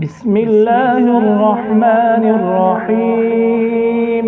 بسم الله الرحمن الرحيم.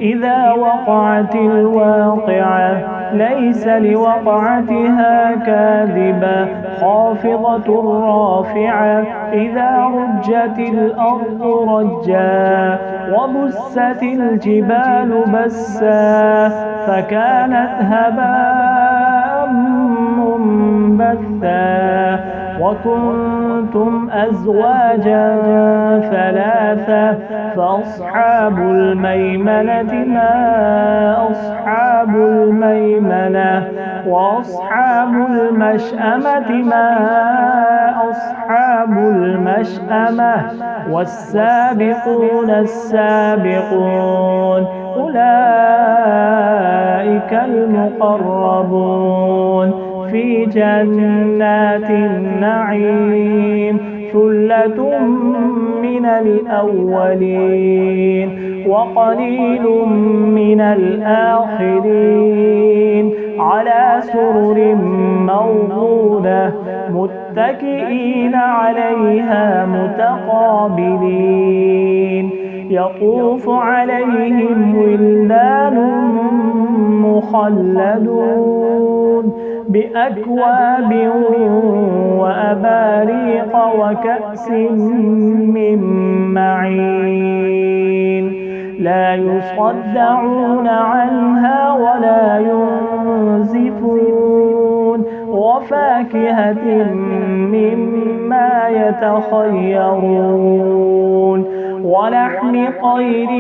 إذا وقعت الواقعة ليس لوقعتها كاذبة خافضة رافعة. إذا رجت الأرض رجا وبست الجبال بسا فكانت هباء منبثا وكنتم أزواجا ثلاثة فأصحاب الميمنة ما أصحاب الميمنة وأصحاب المشأمة ما أصحاب المشأمة والسابقون السابقون أولئك المقربون في جنات النعيم. ثلة من الأولين وقليل من الآخرين على سرر موضونة متكئين عليها متقابلين. يطوف عليهم ولدان مخلدون بأكواب وأباريق وكأس من معين لا يصدعون عنها ولا ينزفون وفاكهة مما يتخيرون ولحم طير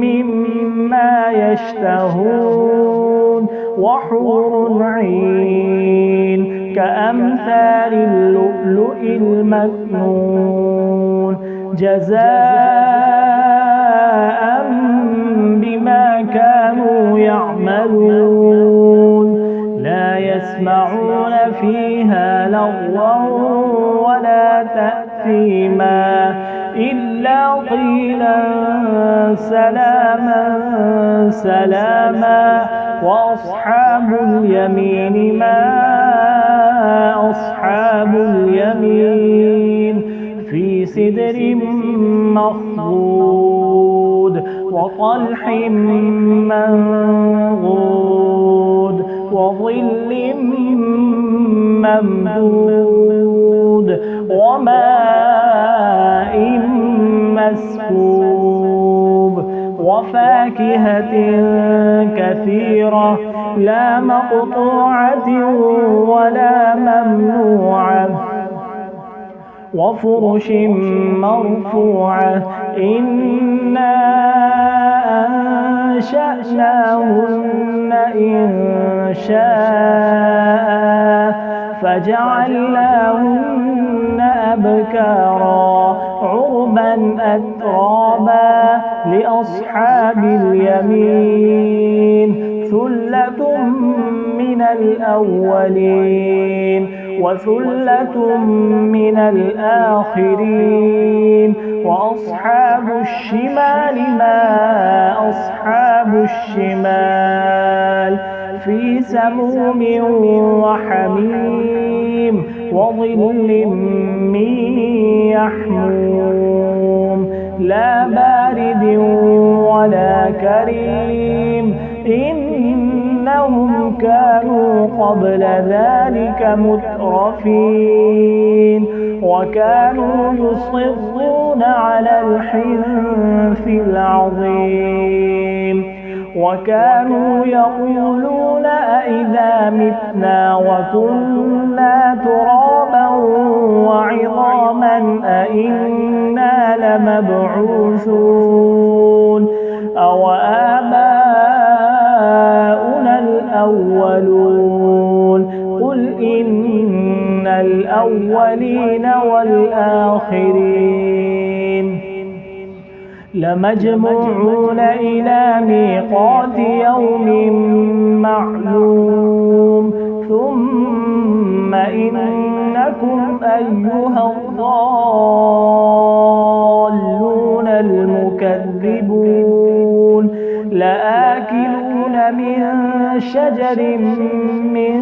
مما يشتهون وحور عين كأمثال اللؤلؤ المكنون جزاء بما كانوا يعملون. لا يسمعون فيها لغوا ولا تأثيما إلا قيلا سلاما سلاما. وأصحاب اليمين ما أصحاب اليمين في سدر مخضود وطلح منضود وظل ممدود وماء مسكوب وفاكهة كثيرة لا مقطوعة ولا ممنوعة وفرش مرفوعة. إنا أنشأناهن إنشاء فجعلناهن أبكارا عربا أترابا لأصحاب اليمين. ثلة من الأولين وثلة من الآخرين وأصحاب الشمال ما أصحاب الشمال في سموم وحميم وظل من يحموم لا بارد ولا كريم. إنهم كانوا قبل ذلك مترفين وكانوا يصرون على الحنث العظيم وكانوا يقولون أئذا متنا وكنا ترابا وعظاما أئنا لمبعوثون أو آباؤنا الأولون. قل إن الأولين والآخرين لمجموعون إلى ميقات يوم معلوم. ثم إنكم أيها الضالون المكذبون لآكلون من شجر من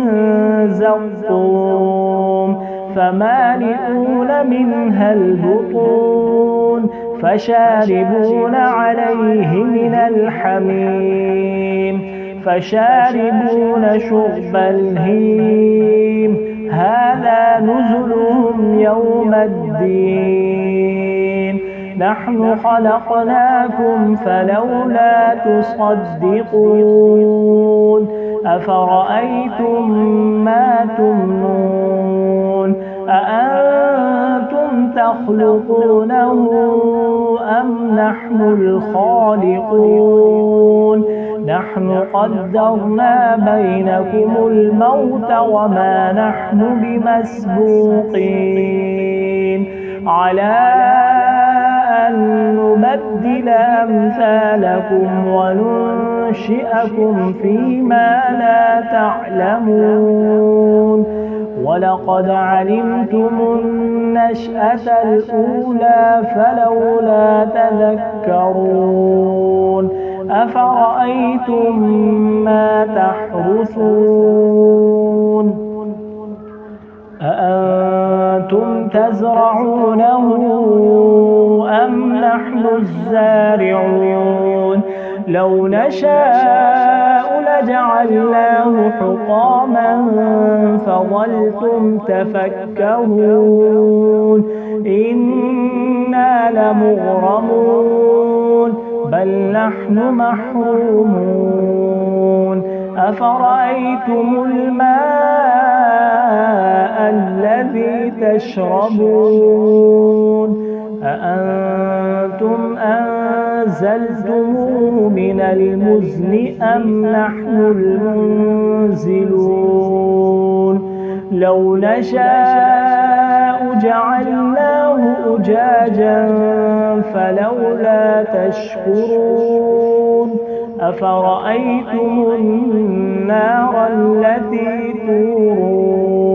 زقوم فمالئون فمالئون منها البطون فشاربون عليه من الحميم فشاربون شرب الهيم هذا نزلهم يوم الدين نحن خلقناكم فلولا تصدقون أفرأيتم ما تمنون أأنتم تخلقونه أم نحن الخالقون نحن قدرنا بينكم الموت وما نحن بمسبوقين على أن نبدل أمثالكم وننشئكم فيما لا تعلمون ولقد علمتم النشأة الأولى فلولا تذكرون أفرأيتم ما تحرثون أأنتم تزرعونه أم نحن الزارعون لو نشاء لجعلناه حطاما فظلتم تفكهون إنا لمغرمون بل نحن محرومون أفرأيتم الماء الذي تشربون أأنتم أنزلتموه من المزن أم نحن المنزلون لو نشاء جعلناه أجاجا فلولا تشكرون أفرأيتم النار التي تورون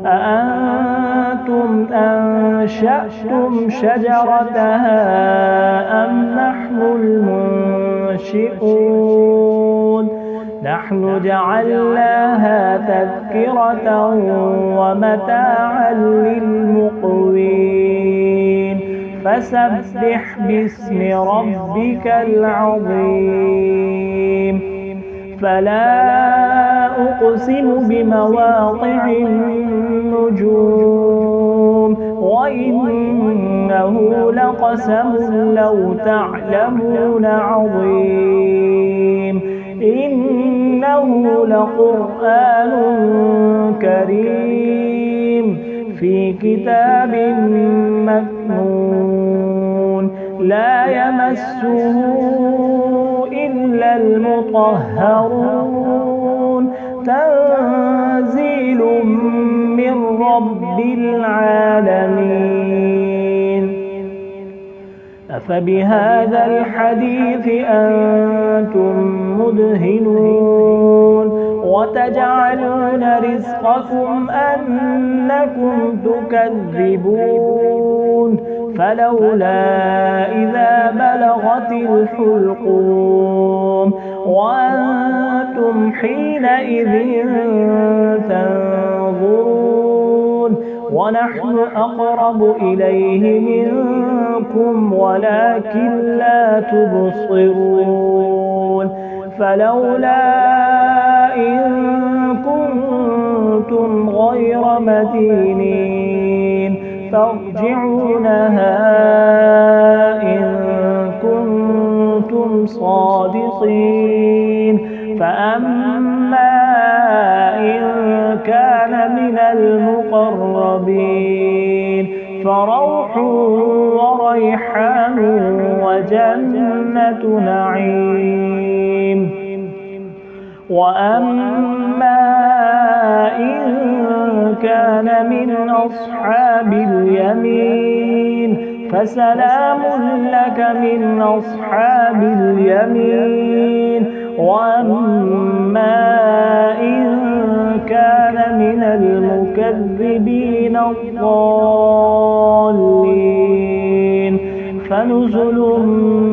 أأنتم أنشأتم شجرتها أم نحن المنشئون نحن جعلناها تذكرة ومتاعا للمقوين فسبح باسم ربك العظيم فلا أقسم بمواقع النجوم وإنه لقسم لو تعلمون عظيم إنه لقرآن كريم في كتاب مكنون لا يمسه إلا المطهرون تنزيل من رب العالمين أفبهذا الحديث أنتم مدهنون وتجعلون رزقكم أنكم تكذبون فلولا إذا بلغت الحلقوم وأنتم حينئذ تنظرون ونحن أقرب إليه منكم ولكن لا تبصرون فلولا إن كنتم غير مدينين ترجعونها إن كنتم صادقين فأما إن كان من المقربين فروح وريحان وجنة نعيم وأما إن كان من أصحاب اليمين فسلام لك من أصحاب اليمين وأما إن كان من المكذبين الضالين فنزل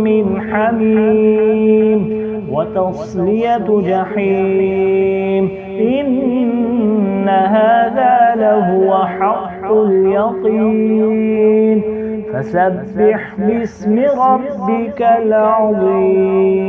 من حميم وتصلية جحيم إن هذا لهو حق اليقين فسبح باسم ربك العظيم.